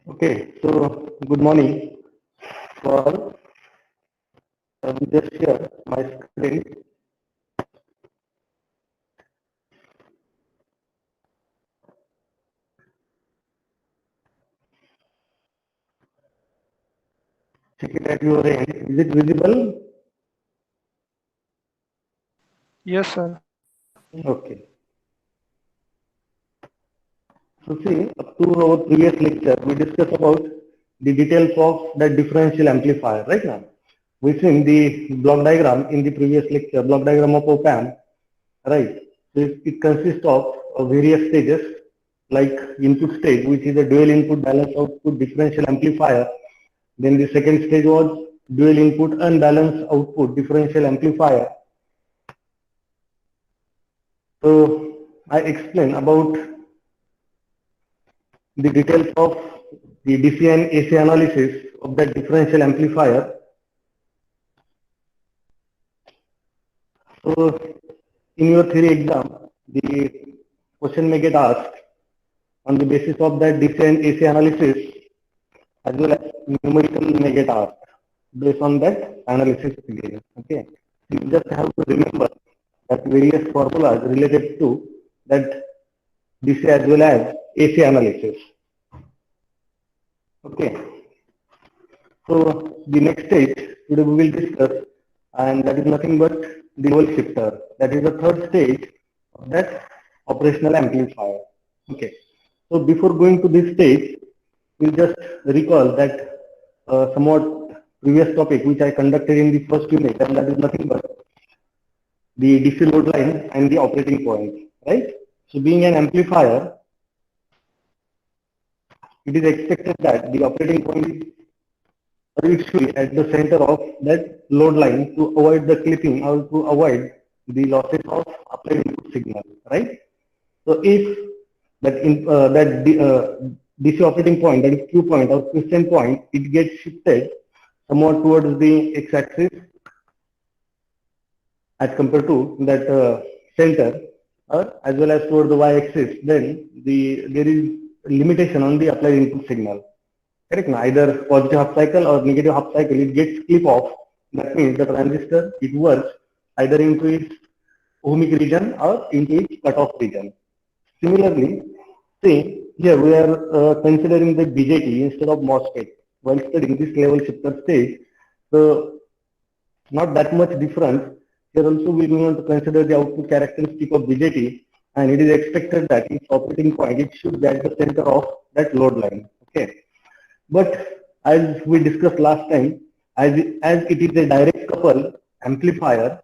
Okay, so good morning to all. I will just share my screen. Check it at your end. Is it visible? Yes, sir. Okay. So see, up to our previous lecture, we discussed about the details of the differential amplifier, right now. We've seen the block diagram in the previous lecture, block diagram of op-amp, right? So it consists of various stages like input stage, which is a dual input balance output differential amplifier. Then the second stage was dual input unbalanced output differential amplifier. So I explain about the details of the DC and AC analysis of that differential amplifier. So in your theory exam, the question may get asked on the basis of that DC and AC analysis, as well as numerical may get asked based on that analysis again. Okay, you just have to remember that various formulas related to that DC as well as AC analysis. Okay, so the next stage today we will discuss, and that is nothing but the level shifter. That is the third stage of that operational amplifier. Okay, so before going to this stage, we'll just recall that somewhat previous topic which I conducted in the first unit, and that is nothing but the DC load line and the operating point, right? So being an amplifier, it is expected that the operating point is or it should be at the center of that load line to avoid the clipping or to avoid the losses of applied input signal, right? So if that DC operating point, that is Q point or Quiescent point, it gets shifted somewhat towards the x-axis as compared to that center, or as well as towards the y-axis, then there is limitation on the applied input signal. Correct? Either positive half cycle or negative half cycle, it gets clip off. That means the transistor, it works either into its ohmic region or into its cutoff region. Similarly, see here we are considering the BJT instead of MOSFET while studying this level shifter stage. So not that much difference. Here also we will want to consider the output characteristic of BJT, and it is expected that its operating point it should be at the center of that load line. Okay. But as we discussed last time, as it is a direct couple amplifier,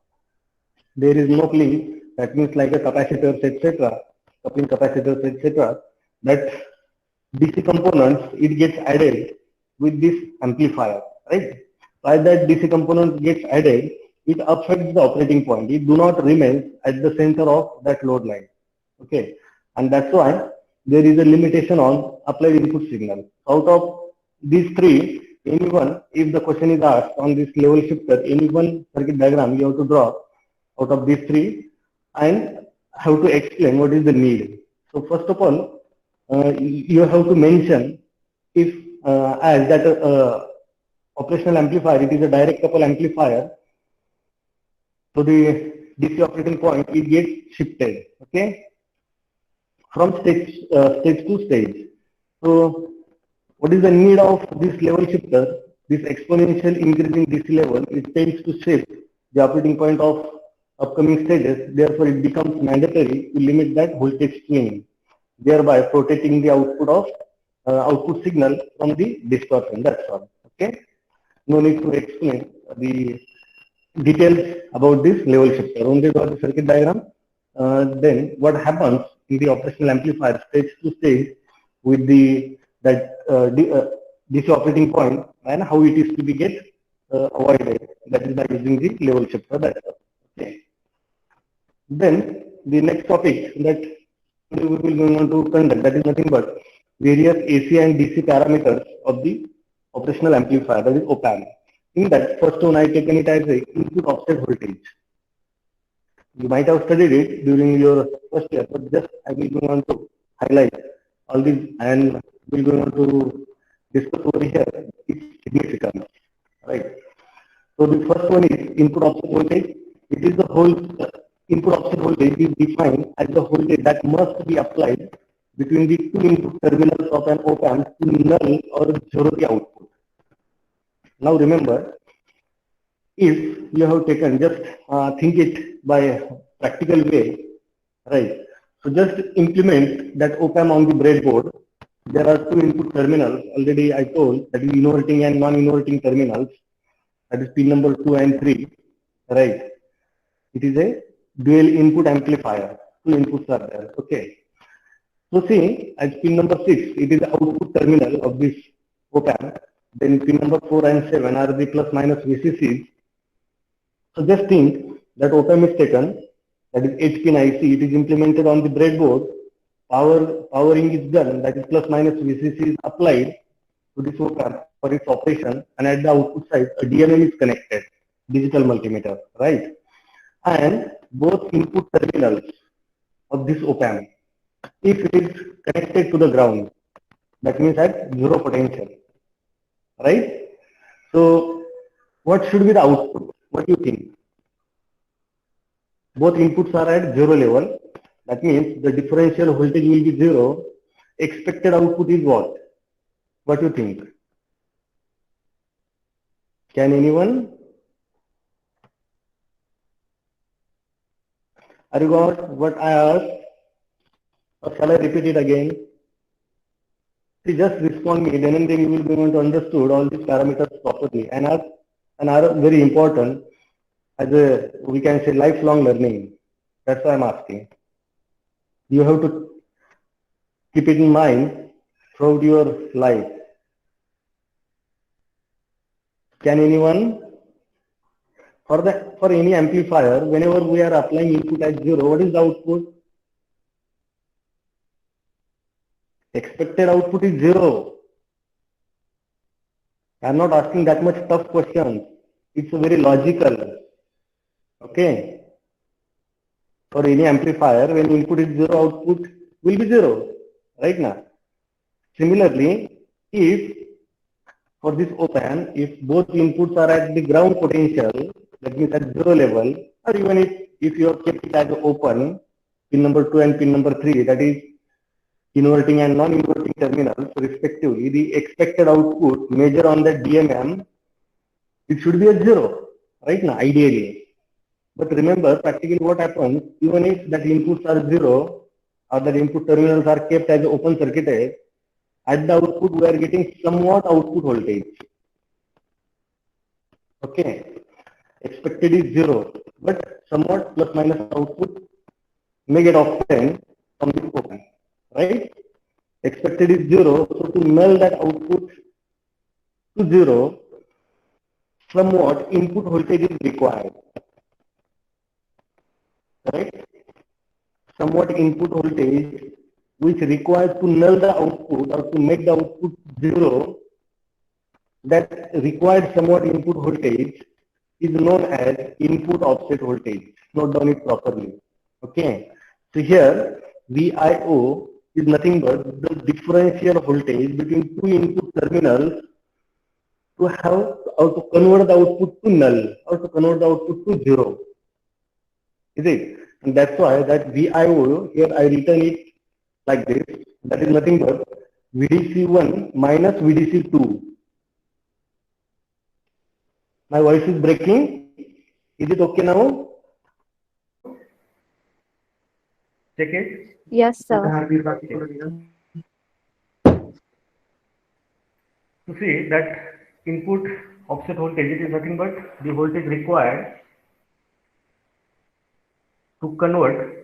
there is no link. That means like a capacitors, etc., coupling capacitors, etc. That DC components it gets added with this amplifier, right? So as that DC component gets added, it affects the operating point. It do not remain at the center of that load line. Okay, and that's why there is a limitation on applied input signal. Out of these three, anyone, if the question is asked on this level shifter, any one circuit diagram you have to draw out of these three and have to explain what is the need. So first of all, you have to mention if as that operational amplifier, it is a direct couple amplifier, so the DC operating point it gets shifted. Okay, from stage to stage. So what is the need of this level shifter? This exponential increasing DC level, it tends to shift the operating point of upcoming stages. Therefore, it becomes mandatory to limit that voltage swing, thereby protecting the output of output signal from the distortion. That's all. Okay. No need to explain the details about this level shifter. Only draw the circuit diagram. Then what happens in the operational amplifier stage to stage with the DC operating point and how it is to be get avoided. That is by using the level shifter. That's all. Okay. Then the next topic that we will going on to conduct, that is nothing but various AC and DC parameters of the operational amplifier, that is op-amp. In that, first one I taken it as a input offset voltage. You might have studied it during your first year, but just I will go on to highlight all these and we'll go on to discuss over here is significant, right? So the first one is input offset voltage. It is the whole input offset voltage is defined as the voltage that must be applied between the two input terminals of an op-amp to null or zero the output. Now remember, if you have taken, just think it by practical way, right? So just implement that op-amp on the breadboard. There are two input terminals. Already I told that is inverting and non-inverting terminals. That is pin number 2 and 3, right? It is a dual input amplifier. Two inputs are there. Okay. So see, as pin number 6, it is the output terminal of this op-amp. Then pin number 4 and 7 are the plus minus VCCs. So just think that op-amp is taken, that is 8-pin IC, it is implemented on the breadboard, powering is done, that is plus minus VCC is applied to this op-amp for its operation, and at the output side, a DMM is connected, digital multimeter, right? And both input terminals of this op-amp, if it is connected to the ground, that means at zero potential, right? So what should be the output? What do you think? Both inputs are at zero level. That means the differential voltage will be zero. Expected output is what? What do you think? Can anyone? Are you got what I asked? Or shall I repeat it again? See, just respond me, then and then you will be able to understood all these parameters properly and are very important as a, we can say, lifelong learning. That's why I'm asking. You have to keep it in mind throughout your life. Can anyone? For any amplifier, whenever we are applying input at zero, what is the output? Expected output is zero. I'm not asking that much tough questions. It's very logical. Okay. For any amplifier, when input is zero, output will be zero. Right now. Similarly, if for this op-amp, if both inputs are at the ground potential, that means at zero level, or even if you have kept it as open, pin number 2 and pin number 3, that is inverting and non-inverting terminals respectively, the expected output measured on the DMM, it should be at zero, right now, ideally. But remember, practically what happens, even if that inputs are zero, or the input terminals are kept as open circuited, at the output we are getting somewhat output voltage. Okay, expected is zero, but somewhat plus minus output may get obtained from this op-amp, right? Expected is zero, so to null that output to zero, somewhat input voltage is required, right? Somewhat input voltage which required to null the output or to make the output zero, that required somewhat input voltage is known as input offset voltage. Note down it properly. Okay. So here VIO is nothing but the differential voltage between two input terminals to have or to convert the output to null or to convert the output to zero. Is it? And that's why that VIO here I written it like this. That is nothing but VDC1 minus VDC2. My voice is breaking. Is it okay now? Check it. Yes, sir. To see that input offset voltage, it is nothing but the voltage required to convert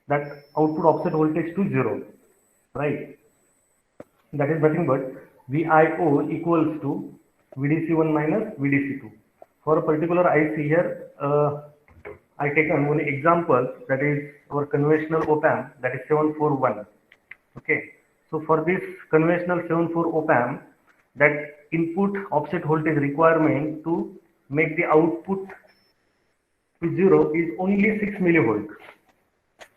that output offset voltage to zero, right? That is nothing but VIO equals to VDC1 minus VDC2. For a particular IC here, I taken one example, that is our conventional op-amp, that is 741. Okay, so for this conventional 74 op-amp, that input offset voltage requirement to make the output to zero is only 6 millivolt.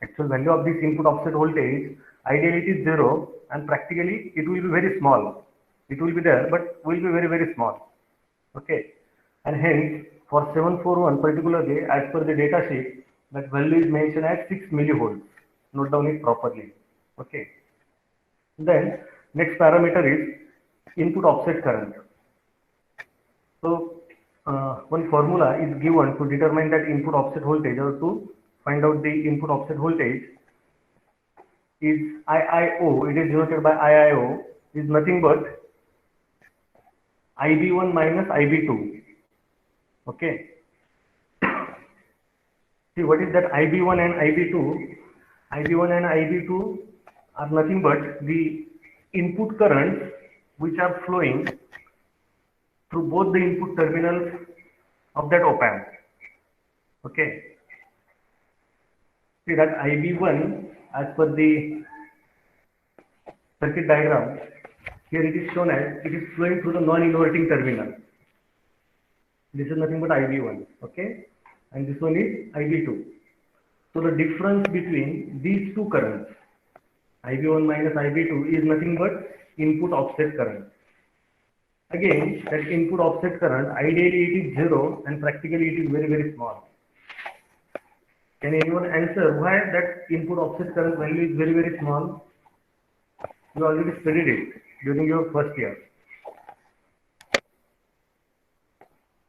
Actual value of this input offset voltage, ideally it is zero, and practically it will be very small. It will be there, but will be very, very small. Okay. And hence, for 741 particularly, as per the data sheet, that value is mentioned as 6 millivolts. Note down it properly. Okay. Then, next parameter is input offset current. So, one formula is given to determine that input offset voltage, or to find out the input offset voltage, is IIO. It is denoted by IIO, is nothing but IB1 minus IB2. Okay. See, what is that IB1 and IB2? IB1 and IB2 are nothing but the input currents which are flowing through both the input terminals of that op amp. Okay. See that IB1, as per the circuit diagram, here it is shown as it is flowing through the non-inverting terminal. This is nothing but IB1. Okay. And this one is IB2. So the difference between these two currents, IB1 minus IB2, is nothing but input offset current. Again, that input offset current, ideally it is 0 and practically it is very, very small. Can anyone answer why that input offset current value is very, very small? You already studied it during your first year.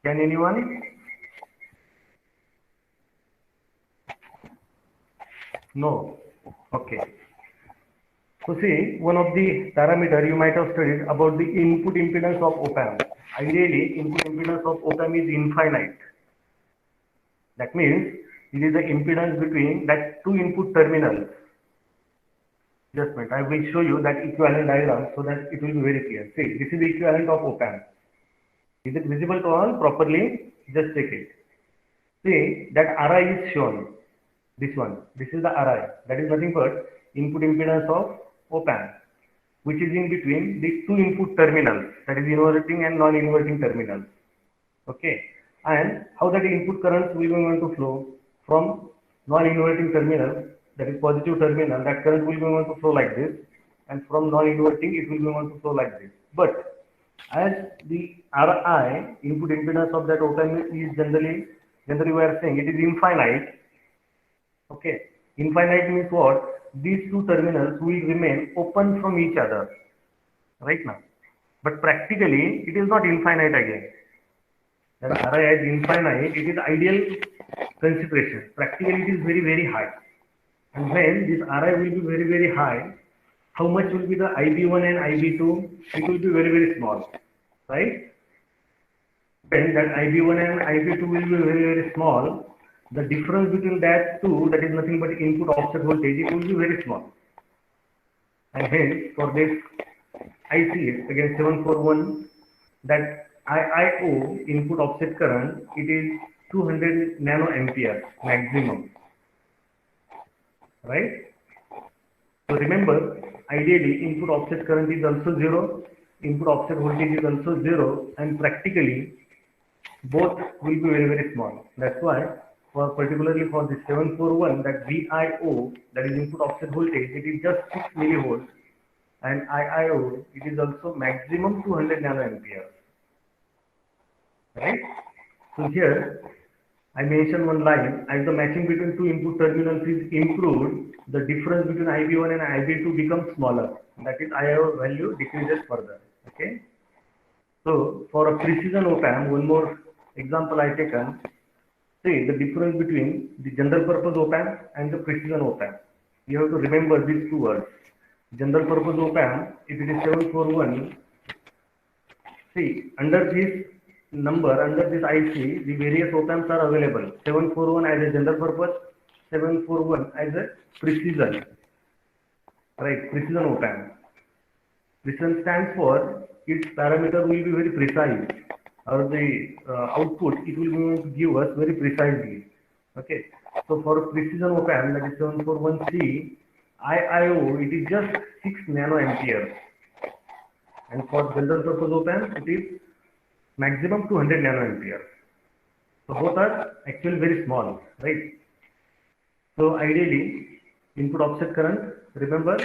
Can anyone? No. Okay. So see, one of the parameter you might have studied about the input impedance of op amp. Ideally, input impedance of op amp is infinite. That means it is the impedance between that two input terminals. Just a minute, I will show you that equivalent diagram so that it will be very clear. See, this is the equivalent of op amp. Is it visible to all properly? Just check it. See, that Ri is shown. This one. This is the Ri. That is nothing but input impedance of op amp, which is in between the two input terminals, that is inverting and non-inverting terminals. Okay. And how that input currents will be going to flow from non-inverting terminal, that is positive terminal, that current will be going to flow like this, and from non-inverting it will be going to flow like this. But as the Ri, input impedance of that op amp, is generally we are saying it is infinite. Okay. Infinite means what? These two terminals will remain open from each other right now. But practically it is not infinite again. When Ri is infinite, it is ideal consideration. Practically it is very, very high. And when this Ri will be very, very high, how much will be the IB1 and IB2? It will be very, very small. Right? When that IB1 and IB2 will be very, very small, the difference between that two, that is nothing but input offset voltage, it will be very small. And hence, for this IC, again 741, that IIO, input offset current, it is 200 nanoampere maximum. Right? So remember, ideally, input offset current is also 0, input offset voltage is also 0, and practically, both will be very, very small. That's why, for particularly for the 741, that VIO, that is input offset voltage, it is just 6 millivolts, and IIO, it is also maximum 200 nanoampere. Right? So here, I mentioned one line, as the matching between two input terminals is improved, the difference between IB1 and IB2 becomes smaller. That is, IIO value decreases further. Okay? So, for a precision op amp, one more example I taken. See, the difference between the general purpose op amp and the precision op amp. You have to remember these two words. General purpose op amp, if it is 741, see, under this number, under this IC, the various op amps are available. 741 as a general purpose, 741 as a precision. Right, precision op amp. Precision stands for its parameter will be very precise, or the output it will be going to give us very precisely. Okay, so for precision op amp, that is 741C, IIO, it is just 6 nanoampere, and for general purpose op amp, it is maximum 200 nanoampere. So both are actually very small, right? So ideally, input offset current, remember,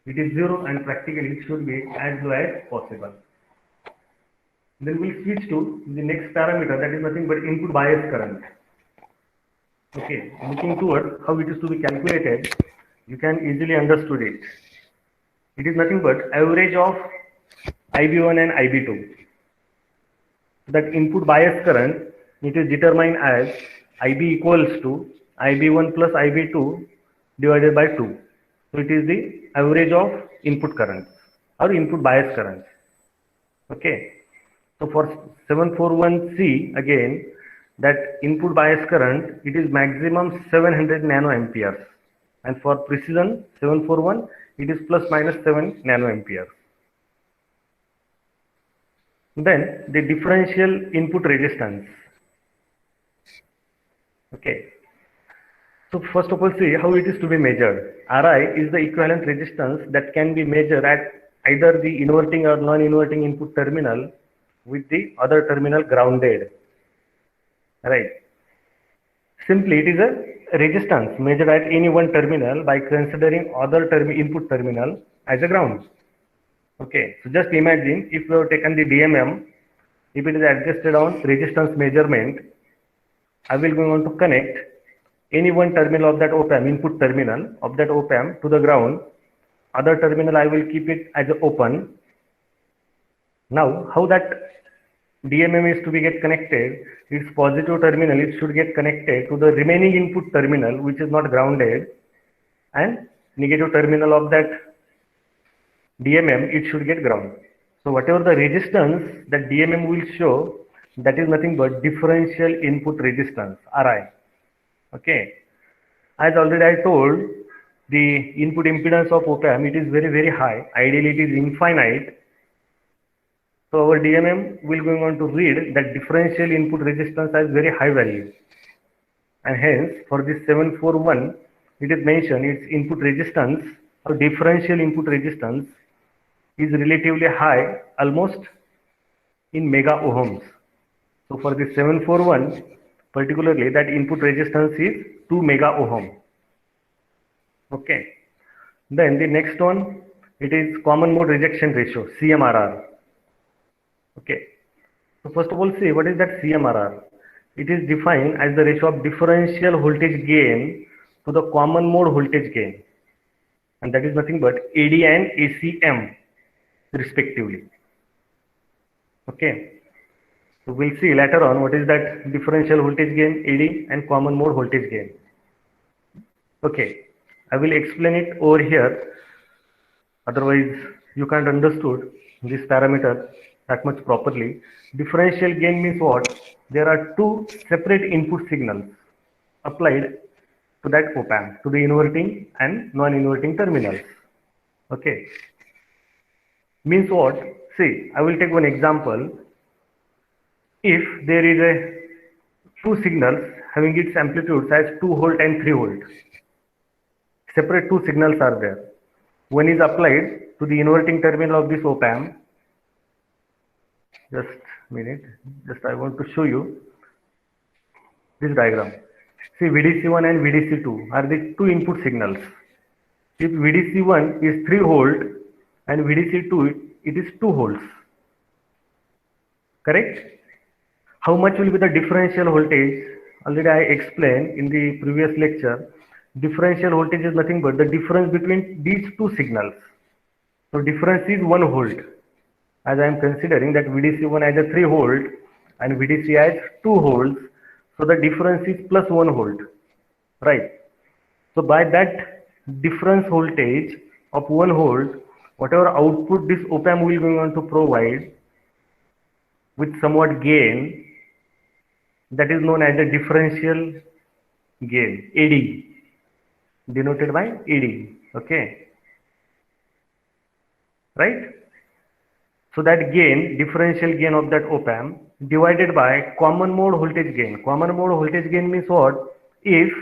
It is 0 and practically it should be as low as possible. Then we'll switch to the next parameter, that is nothing but input bias current. Okay, looking towards how it is to be calculated, you can easily understood it. It is nothing but average of IB1 and IB2. That input bias current, it is determined as IB equals to IB1 plus IB2 divided by 2. So it is the average of input current or input bias current. Okay. So for 741C again, that input bias current, it is maximum 700 nanoamperes, and for precision 741 it is plus minus 7 nanoamperes. Then the differential input resistance. Okay. So first of all, see how it is to be measured. Ri is the equivalent resistance that can be measured at either the inverting or non-inverting input terminal with the other terminal grounded. Right. Simply it is a resistance measured at any one terminal by considering other input terminal as a ground. Okay. So just imagine if we have taken the DMM, if it is adjusted on resistance measurement, I will go on to connect any one terminal of that op-amp, input terminal of that op-amp to the ground. Other terminal I will keep it as open. Now how that DMM is to be get connected, its positive terminal, it should get connected to the remaining input terminal which is not grounded, and negative terminal of that DMM, it should get ground. So whatever the resistance that DMM will show, that is nothing but differential input resistance, Ri. Okay. As already I told, the input impedance of op-amp, it is very, very high. Ideally it is infinite. So our DMM will going on to read that differential input resistance as very high value. And hence for this 741, it is mentioned its input resistance or differential input resistance is relatively high, almost in mega ohms. So for this 741, particularly that input resistance is 2 mega ohm. Okay. Then the next one, it is common mode rejection ratio, CMRR. Okay. So first of all, see what is that CMRR? It is defined as the ratio of differential voltage gain to the common mode voltage gain, and that is nothing but AD and ACM respectively. Okay. So we'll see later on what is that differential voltage gain, AD, and common mode voltage gain. Okay, I will explain it over here. Otherwise, you can't understood this parameter that much properly. Differential gain means what? There are two separate input signals applied to that op-amp, to the inverting and non-inverting terminals. Okay, means what? See, I will take one example. If there is a two signals having its amplitudes as 2 volt and 3 volt, separate two signals are there. One is applied to the inverting terminal of this op-amp. Just a minute, just I want to show you this diagram. See, VDC1 and VDC2 are the two input signals. If VDC1 is 3 volt and VDC2 it is 2 volts, correct? How much will be the differential voltage? Already I explained in the previous lecture. Differential voltage is nothing but the difference between these two signals. So difference is 1 volt. As I am considering that VDC1 as a 3 volt and VDC as 2 volts. So the difference is plus 1 volt. Right. So by that difference voltage of 1 volt, whatever output this op-amp will going on to provide with somewhat gain, that is known as the differential gain, AD, denoted by AD. Okay, right? So that gain, differential gain of that op-amp divided by common mode voltage gain. Common mode voltage gain means what? If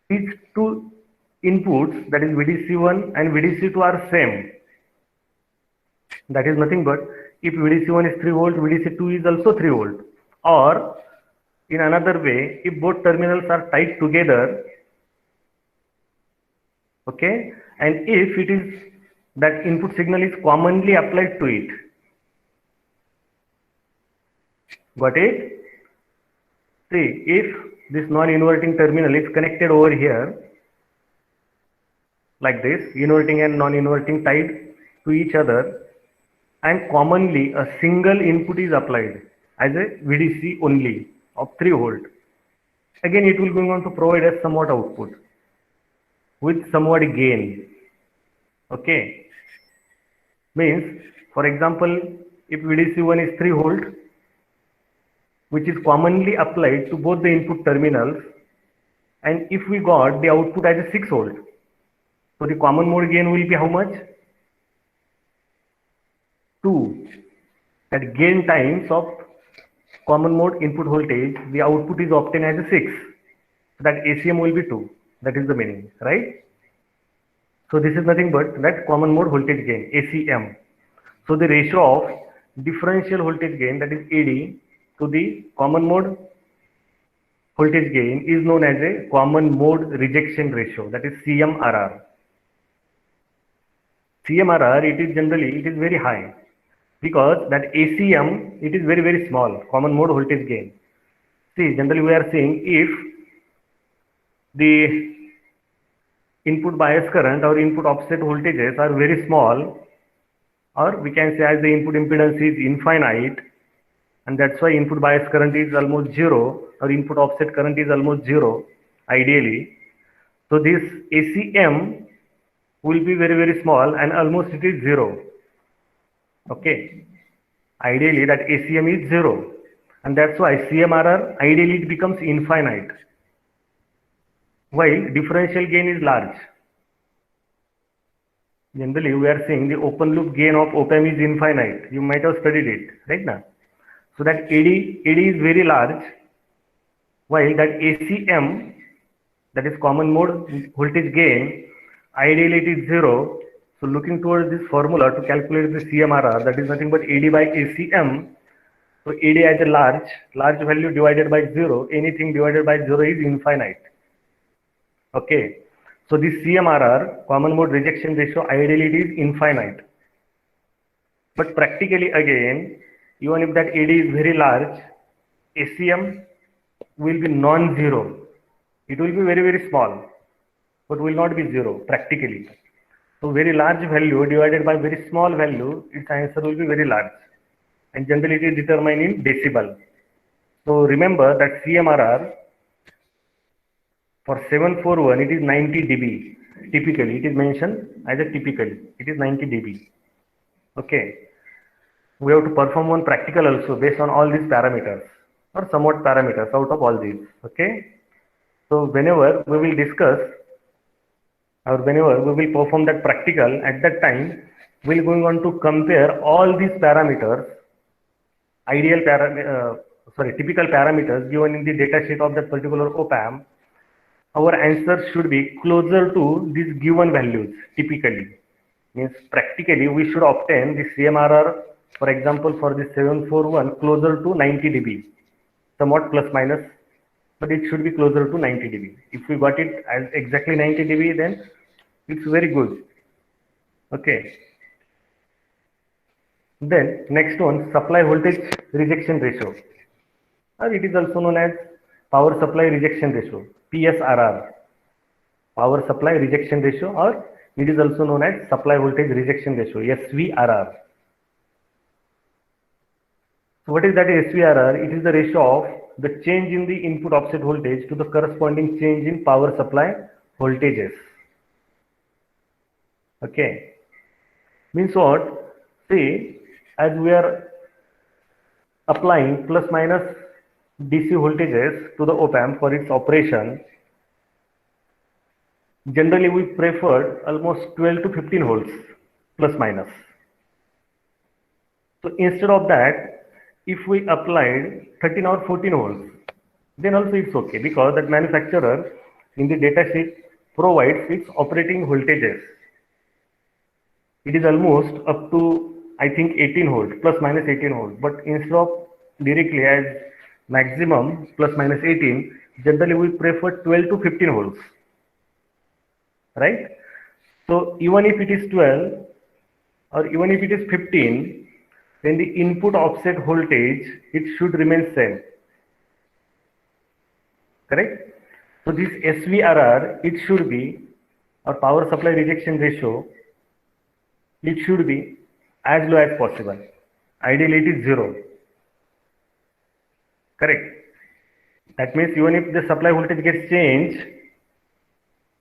these two inputs, that is VDC1 and VDC2 are same, that is nothing but if VDC1 is 3 volt, VDC2 is also 3 volt. Or in another way, if both terminals are tied together, okay, and if it is that input signal is commonly applied to it. Got it? See, if this non-inverting terminal is connected over here like this, inverting and non-inverting tied to each other, and commonly a single input is applied as a VDC only of 3 volt. Again, it will going on to provide us somewhat output with somewhat gain. Okay, means for example, if VDC1 is 3 volt, which is commonly applied to both the input terminals, and if we got the output as a 6 volt, so the common mode gain will be how much? 2. That gain times of common mode input voltage, the output is obtained as a 6. So that ACM will be 2. That is the meaning, right? So this is nothing but that common mode voltage gain, ACM. So the ratio of differential voltage gain, that is AD, to the common mode voltage gain is known as a common mode rejection ratio, that is CMRR. CMRR, it is very high, because that ACM, it is very small, common mode voltage gain. See, generally we are saying if the input bias current or input offset voltages are very small, or we can say as the input impedance is infinite, and that's why input bias current is almost 0, or input offset current is almost 0 ideally. So this ACM will be very small, and almost it is 0. Okay, ideally that ACM is 0, and that's why CMRR ideally it becomes infinite, while differential gain is large. Generally we are saying the open loop gain of op-amp is infinite. You might have studied it, right now. So that AD is very large, while that ACM, that is common mode voltage gain, ideally it is 0. So looking towards this formula to calculate the CMRR, that is nothing but AD by ACM. So AD as a large value divided by 0, anything divided by 0 is infinite. Okay, so this CMRR, common mode rejection ratio, ideally it is infinite. But practically again, even if that AD is very large, ACM will be non-zero. It will be very small, but will not be 0 practically. So very large value divided by very small value, its answer will be very large. And generally it is determined in decibel. So remember that CMRR for 741, it is 90 dB. Typically, it is mentioned as a typically, it is 90 dB. Okay. We have to perform one practical also based on all these parameters, or somewhat parameters out of all these. Okay. So whenever we will discuss, or whenever we will perform that practical, at that time we will going on to compare all these parameters, typical parameters given in the data sheet of that particular op-amp. Our answer should be closer to these given values. Typically, means practically we should obtain the CMRR, for example, for the 741 closer to 90 dB, somewhat plus minus, but it should be closer to 90 dB. If we got it as exactly 90 dB, then it's very good. Okay. Then next one, supply voltage rejection ratio, or it is also known as power supply rejection ratio, PSRR, power supply rejection ratio, or it is also known as supply voltage rejection ratio, SVRR. So what is that SVRR? It is the ratio of the change in the input offset voltage to the corresponding change in power supply voltages. Okay, means what? See, as we are applying plus minus DC voltages to the op-amp for its operation, generally we preferred almost 12 to 15 volts plus minus. So instead of that, if we applied 13 or 14 volts, then also it's okay, because that manufacturer in the data sheet provides its operating voltages. It is almost up to, I think, 18 volts, plus minus 18 volts, but instead of directly as maximum plus minus 18, generally we prefer 12 to 15 volts, right? So even if it is 12 or even if it is 15, then the input offset voltage, it should remain same. Correct? So this SVRR, it should be, or power supply rejection ratio, it should be as low as possible. Ideally it is 0. Correct? That means even if the supply voltage gets changed,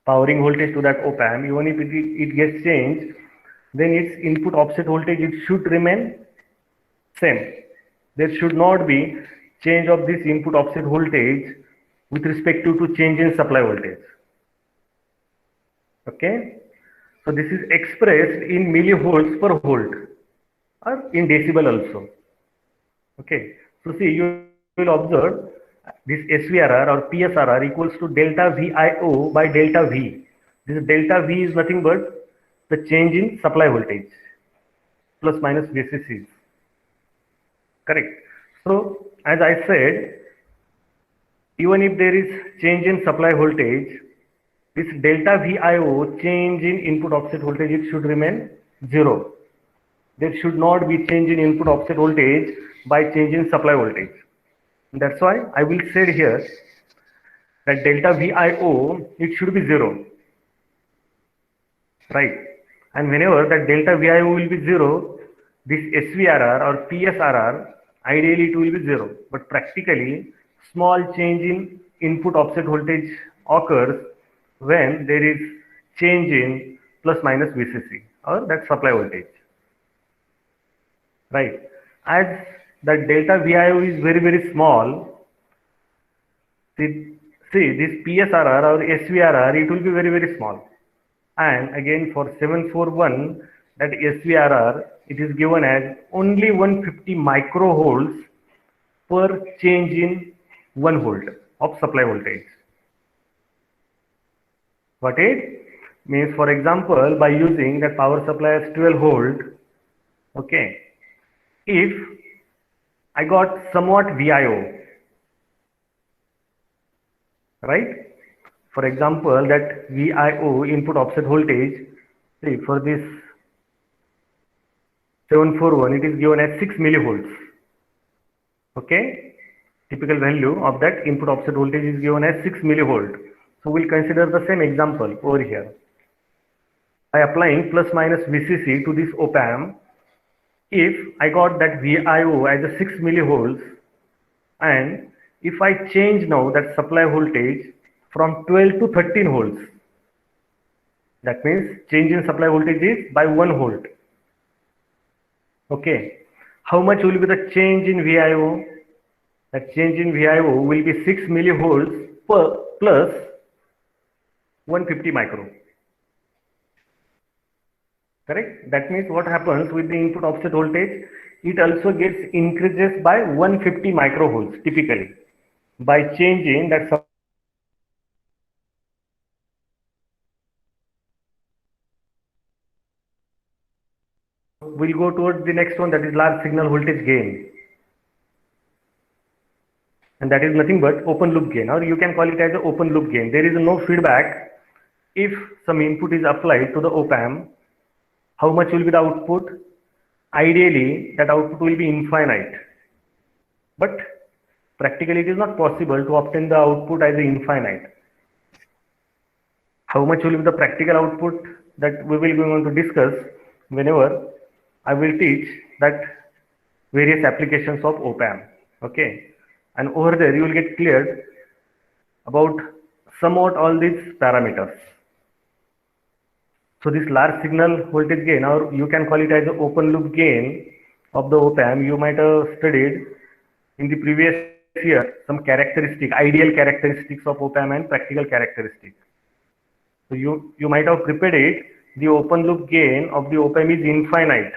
powering voltage to that op-amp, even if it gets changed, then its input offset voltage, it should remain same. There should not be change of this input offset voltage with respect to change in supply voltage. Okay? So this is expressed in millivolts per volt or in decibel also. Okay? So see, you will observe this SVRR or PSRR equals to delta VIO by delta V. This delta V is nothing but the change in supply voltage plus minus VCC. Correct. So as I said, even if there is change in supply voltage, this delta VIO change in input offset voltage, it should remain 0. There should not be change in input offset voltage by change in supply voltage. That's why I will say here that delta VIO, it should be 0. Right? And whenever that delta VIO will be 0, this SVRR or PSRR, ideally it will be 0. But practically, small change in input offset voltage occurs when there is change in plus minus VCC or that supply voltage. Right? As that delta VIO is very, very small, see this PSRR or SVRR, it will be very, very small. And again for 741, that SVRR, it is given as only 150 microvolts per change in 1 volt of supply voltage. What it means, for example, by using that power supply as 12 volt, okay, if I got somewhat VIO, right? For example, that VIO input offset voltage, see for this 741, it is given as 6 millivolts. Okay, typical value of that input offset voltage is given as 6 millivolt. So we'll consider the same example over here. By applying plus minus VCC to this op-amp, if I got that VIO as a 6 millivolts, and if I change now that supply voltage from 12 to 13 volts, that means change in supply voltage is by 1 volt. Okay, how much will be the change in VIO? That change in VIO will be 6 millivolts per plus 150 micro. Correct? That means what happens with the input offset voltage? It also gets increases by 150 microvolts typically by changing that. We'll go towards the next one, that is large signal voltage gain. And that is nothing but open loop gain, or you can call it as an open loop gain. There is no feedback. If some input is applied to the op-amp, how much will be the output? Ideally, that output will be infinite. But practically, it is not possible to obtain the output as infinite. How much will be the practical output? That we will be going to discuss whenever I will teach that various applications of op-amp. Okay, and over there you will get cleared about somewhat all these parameters. So this large signal voltage gain, or you can call it as an open loop gain of the op-amp, you might have studied in the previous year some ideal characteristics of op-amp and practical characteristics. So you might have prepared it. The open loop gain of the op-amp is infinite,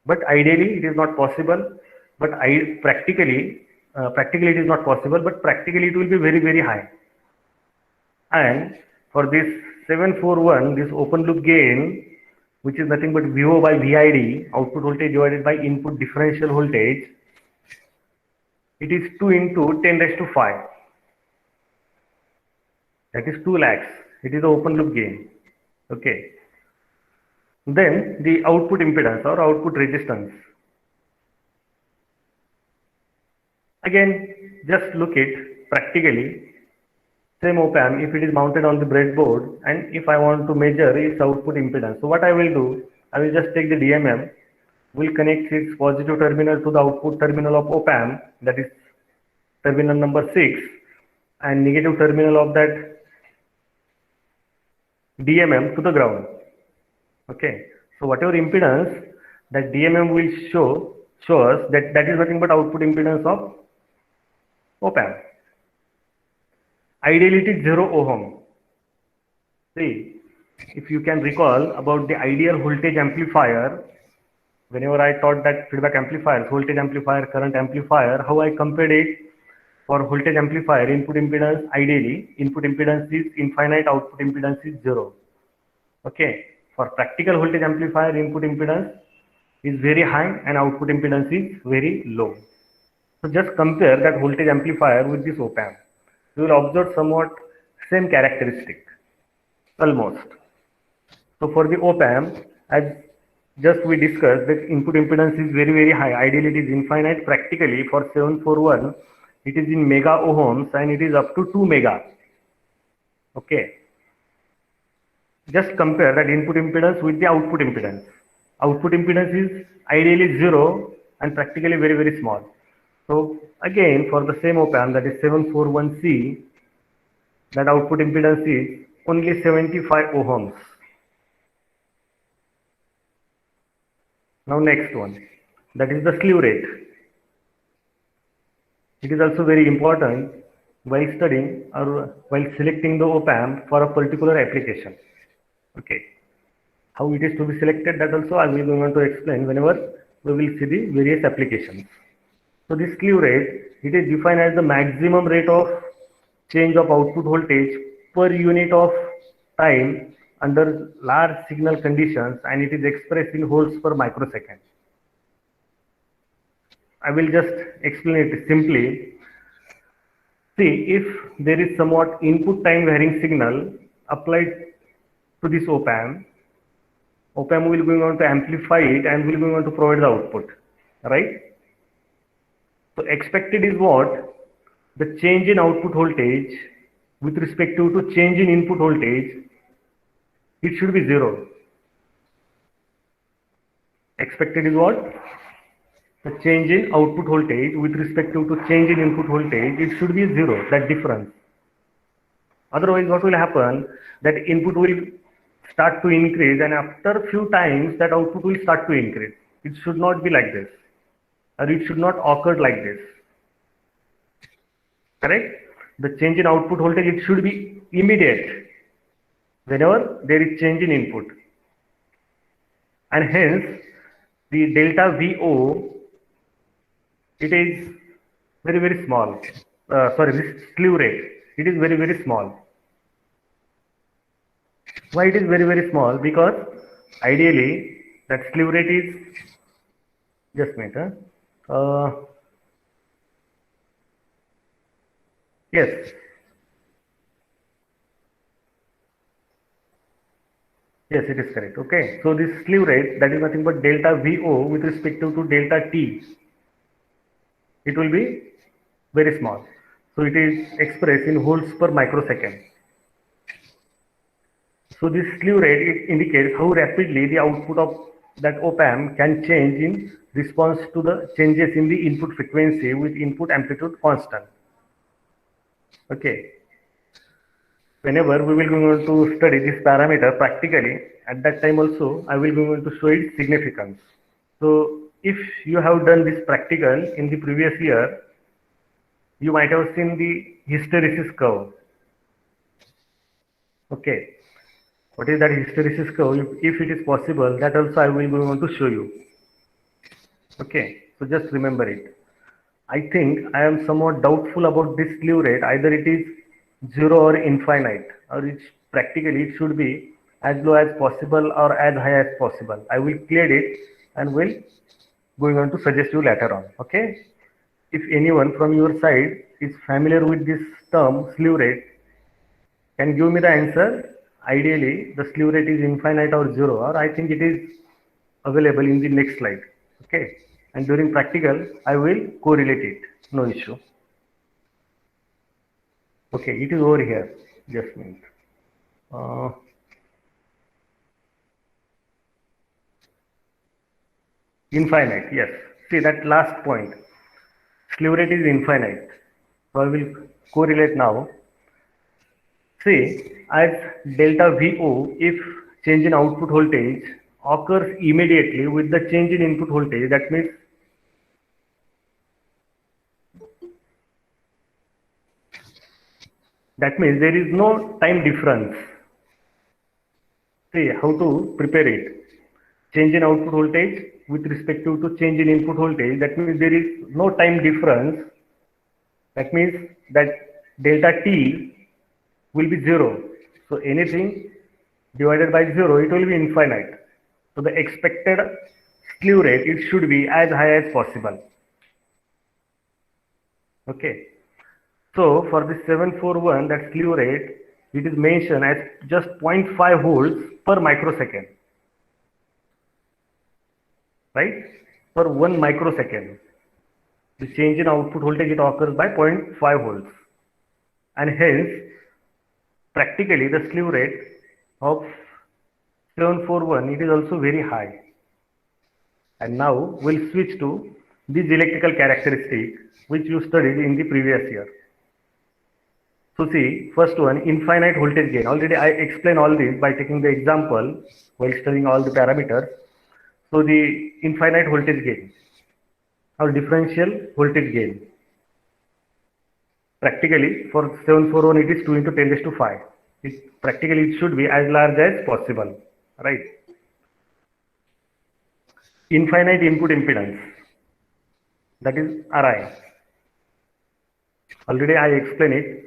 but ideally it is not possible. But practically it is not possible. But practically it will be very, very high. And for this 741, this open loop gain, which is nothing but VO by VID, output voltage divided by input differential voltage, it is 2 into 10 raised to 5. That is 2 lakhs. It is the open loop gain. Okay. Then the output impedance or output resistance. Again, just look it practically. Same op-amp, if it is mounted on the breadboard, and if I want to measure its output impedance, so what I will do, I will just take the DMM, will connect its positive terminal to the output terminal of op-amp, that is terminal number 6, and negative terminal of that DMM to the ground. Okay, so whatever impedance that DMM will show us, that is nothing but output impedance of op-amp. Ideally it is 0 ohm. See, if you can recall about the ideal voltage amplifier, whenever I taught that feedback amplifier, voltage amplifier, current amplifier, how I compared it for voltage amplifier, input impedance, ideally, input impedance is infinite, output impedance is 0. Okay, for practical voltage amplifier, input impedance is very high and output impedance is very low. So just compare that voltage amplifier with this op-amp. You will observe somewhat same characteristic, almost. So for the op-amp, as just we discussed, the input impedance is very high. Ideally, it is infinite. Practically, for 741, it is in mega ohms and it is up to 2 mega. Okay. Just compare that input impedance with the output impedance. Output impedance is ideally 0 and practically very small. So again, for the same op-amp, that is 741C, that output impedance is only 75 ohms. Now next one, that is the slew rate. It is also very important while studying or while selecting the op-amp for a particular application. Okay, how it is to be selected, that also I will going to explain whenever we will see the various applications. So this slew rate, it is defined as the maximum rate of change of output voltage per unit of time under large signal conditions, and it is expressed in volts per microsecond. I will just explain it simply. See, if there is somewhat input time varying signal applied to this op-amp will going on to amplify it and will going on to provide the output, right? So expected is what? The change in output voltage with respect to change in input voltage, it should be 0. Expected is what? The change in output voltage with respect to change in input voltage, it should be 0, that difference. Otherwise, what will happen? That input will start to increase, and after a few times, that output will start to increase. It should not be like this, or it should not occur like this. Correct? The change in output voltage, it should be immediate whenever there is change in input. And hence, the delta VO, it is very small. This slew rate, it is very small. Why it is very small? Because ideally, that slew rate is, just a minute. Yes. Yes, it is correct. Okay. So this slew rate, that is nothing but delta VO with respect to delta T. It will be very small. So it is expressed in volts per microsecond. So this slew rate, it indicates how rapidly the output of that op-amp can change in response to the changes in the input frequency with input amplitude constant. Okay. Whenever we will going to study this parameter practically, at that time also I will be going to show its significance. So if you have done this practical in the previous year, you might have seen the hysteresis curve. Okay, what is that hysteresis curve? If it is possible, that also I will be going to show you. Okay, so just remember it. I think I am somewhat doubtful about this slew rate. Either it is 0 or infinite, or it's practically it should be as low as possible or as high as possible. I will clear it and will going on to suggest you later on. Okay, if anyone from your side is familiar with this term slew rate, can give me the answer ideally the slew rate is infinite or zero, or I think it is available in the next slide. Okay, and during practical I will correlate it, no issue. Okay, it is over here. Just a minute. Infinite, yes. See that last point. Slew rate is infinite. So I will correlate now. See, as delta VO, if change in output voltage occurs immediately with the change in input voltage, that means there is no time difference. See how to prepare it. Change in output voltage with respect to change in input voltage, that means there is no time difference. That means that delta T will be zero. So anything divided by zero, it will be infinite. So the expected slew rate, it should be as high as possible. Okay. So for the 741, that slew rate, it is mentioned as just 0.5 volts per microsecond. Right? For 1 microsecond. The change in output voltage, it occurs by 0.5 volts. And hence, practically the slew rate of 741, it is also very high. And now we'll switch to these electrical characteristics which you studied in the previous year. So see, first one, infinite voltage gain. Already I explained all this by taking the example while studying all the parameters. So the infinite voltage gain or differential voltage gain. Practically for 741, it is 2 into 10 raised to 5. Practically it should be as large as possible, right? Infinite input impedance, that is Ri. Already I explained it.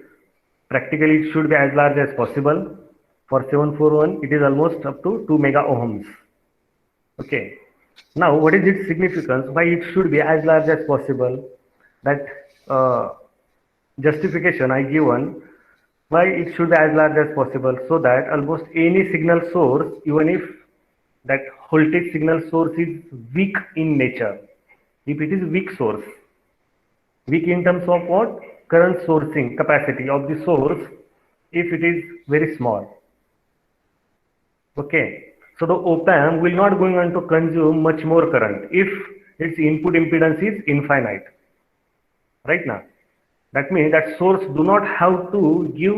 Practically it should be as large as possible. For 741, it is almost up to 2 mega ohms. Okay. Now, what is its significance? Why it should be as large as possible? That justification I given. Why it should be as large as possible? So that almost any signal source, even if that voltage signal source is weak in nature, if it is weak source, weak in terms of what? Current sourcing capacity of the source, if it is very small. Okay. So the op-amp will not going on to consume much more current if its input impedance is infinite. Right now. That means that source do not have to give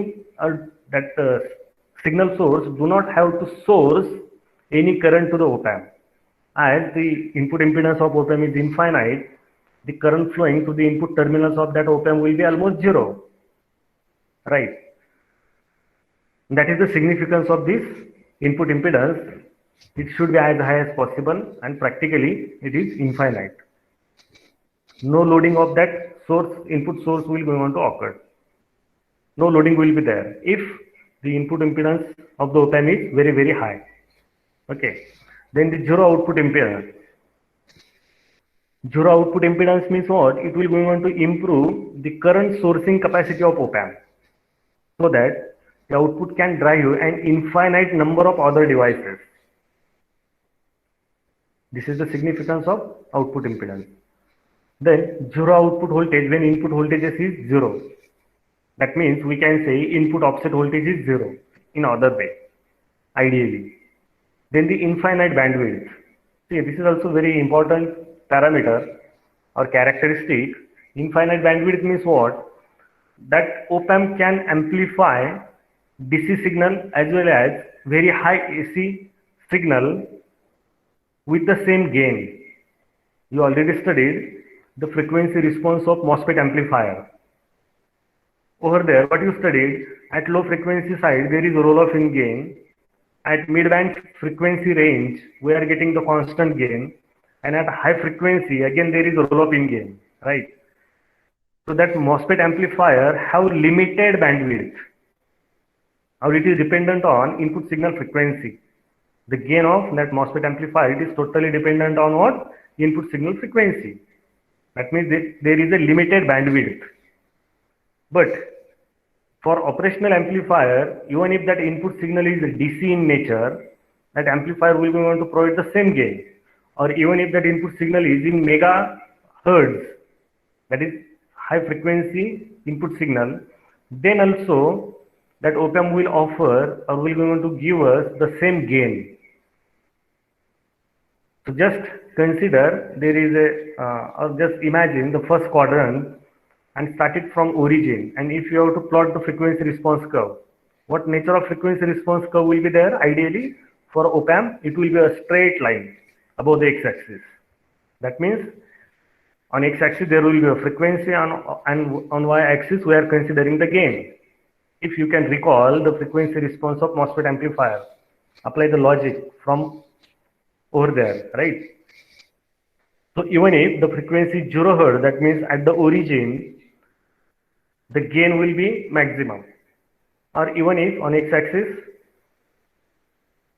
signal source do not have to source any current to the op-amp. As the input impedance of op-amp is infinite, the current flowing to the input terminals of that op-amp will be almost zero. Right. That is the significance of this input impedance. It should be as high as possible, and practically it is infinite. No loading of that source, input source will go on to occur. No loading will be there if the input impedance of the op-amp is very, very high. Okay. Then the zero output impedance. Zero output impedance means what? It will go on to improve the current sourcing capacity of op-amp, so that the output can drive an infinite number of other devices. This is the significance of output impedance. Then zero output voltage when input voltage is zero. That means we can say input offset voltage is zero in other way, ideally. Then the infinite bandwidth. See, this is also very important parameter or characteristic. Infinite bandwidth means what? That op-amp can amplify DC signal as well as very high AC signal with the same gain. You already studied the frequency response of MOSFET amplifier. Over there, what you studied, at low frequency side, there is a roll-off in gain. At mid-band frequency range, we are getting the constant gain. And at high frequency, again, there is a roll-off in gain, right? So that MOSFET amplifier have limited bandwidth, or it is dependent on input signal frequency. The gain of that MOSFET amplifier, it is totally dependent on what? Input signal frequency. That means there is a limited bandwidth. But For operational amplifier, even if that input signal is DC in nature, that amplifier will be able to provide the same gain. Or even if that input signal is in megahertz, that is high frequency input signal, then also that op-amp will offer or will be able to give us the same gain. So just consider there is a, or just imagine the first quadrant and start it from origin. And if you have to plot the frequency response curve, what nature of frequency response curve will be there? Ideally, for op-amp, it will be a straight line above the x-axis. That means on x-axis there will be a frequency, and on y-axis we are considering the gain. If you can recall the frequency response of MOSFET amplifier, apply the logic from over there, right? So even if the frequency is 0 Hz, that means at the origin, the gain will be maximum. Or even if on x-axis,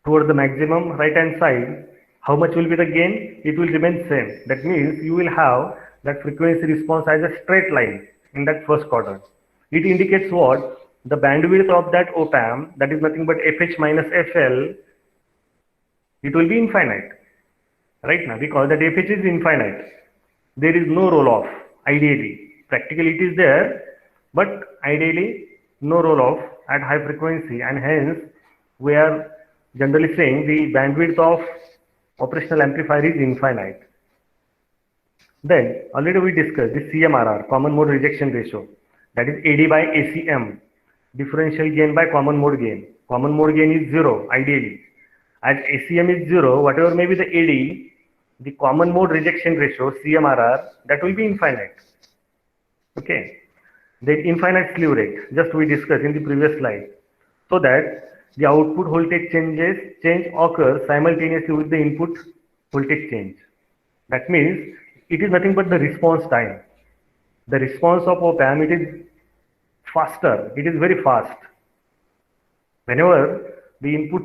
towards the maximum right hand side, how much will be the gain? It will remain same. That means you will have that frequency response as a straight line in that first quadrant. It indicates what? The bandwidth of that op-amp, that is nothing but fH minus fL, it will be infinite. Right now, because that fH is infinite. There is no roll off, ideally. Practically it is there, but ideally no roll off at high frequency, and hence we are generally saying the bandwidth of operational amplifier is infinite. Then already we discussed the CMRR, common mode rejection ratio, that is AD by ACM, differential gain by common mode gain. Common mode gain is 0 ideally. As ACM is 0, whatever may be the AD, the common mode rejection ratio, CMRR, that will be infinite. Okay. The infinite slew rate, just we discussed in the previous slide, so that the output voltage change occurs simultaneously with the input voltage change. That means it is nothing but the response time. The response of op-amp, it is faster, it is very fast. Whenever the input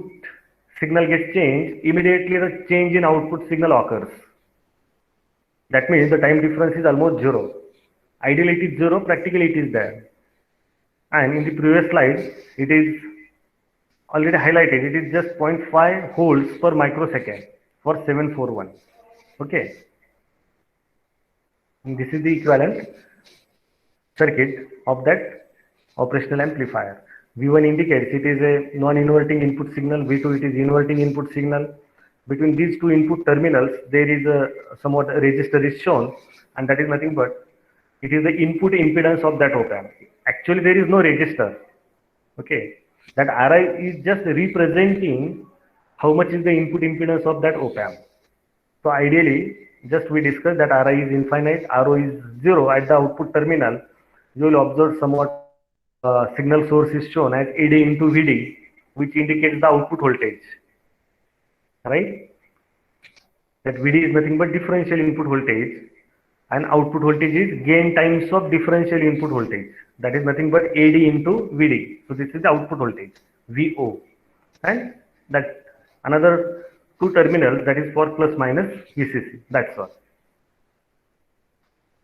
signal gets changed, immediately the change in output signal occurs. That means the time difference is almost 0. Ideally it is 0, practically it is there. And in the previous slide, it is already highlighted, it is just 0.5 volts per microsecond for 741. Okay. And this is the equivalent circuit of that operational amplifier. V1 indicates it is a non-inverting input signal, V2 it is inverting input signal. Between these two input terminals, there is a somewhat a resistor is shown, and that is nothing but it is the input impedance of that op-amp. Actually, there is no resistor. Okay, that Ri is just representing how much is the input impedance of that op-amp. So ideally, just we discussed that Ri is infinite, Ro is 0 at the output terminal. You will observe somewhat signal source is shown as AD into VD, which indicates the output voltage. Right? That VD is nothing but differential input voltage, and output voltage is gain times of differential input voltage. That is nothing but AD into VD. So this is the output voltage, VO. And that another two terminals, that is for plus minus VCC. That's all.